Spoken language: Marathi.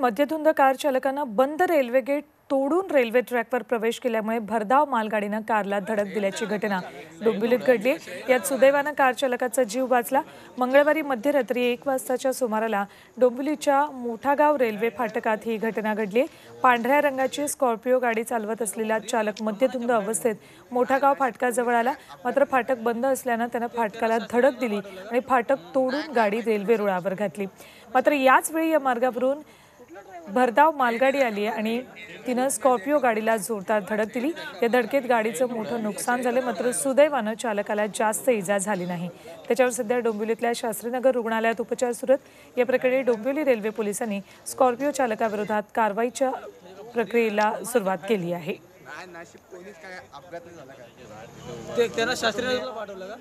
मध्यधुंद कार चालकांना बंद रेल्वे गेट तोडून रेल्वे ट्रॅकवर प्रवेश केल्यामुळे भरधाव मालगाडीनं कारला धडक दिल्याची घटना डोंबिवलीत घडली। यात सुदैवानं कार चालकाचा जीव वाचला। मंगळवारी मध्यरात्री 1 वाजताच्या सुमाराला डोंबिवलीच्या मोठागाव रेल्वे फाटकात ही घटना घडली। पांढऱ्या रंगाची स्कॉर्पिओ गाडी चालवत असलेला चालक मध्यधुंद अवस्थेत मोठागाव फाटकाजवळ आला, मात्र फाटक बंद असल्यानं त्यानं फाटकाला धडक दिली आणि फाटक तोडून गाडी रेल्वे रुळावर घातली। मात्र याच वेळी या मार्गावरून भरधाव मालगाडी आली आणि तिनं स्कॉर्पिओ गाडीला जोरदार धडक दिली। या धडकेत गाडीचं मोठं नुकसान झालं, मात्र सुदैवानं चालकाला जास्त इजा झाली नाही। त्याच्यावर सध्या डोंबिवलीतल्या शास्त्रीनगर रुग्णालयात उपचार सुरू आहेत। या प्रकरणी डोंबिवली रेल्वे पोलिसांनी स्कॉर्पिओ चालकाविरोधात कारवाईच्या प्रक्रियेला सुरुवात केली आहे। त्यांना शास्त्रीनगरला पाठवलं का?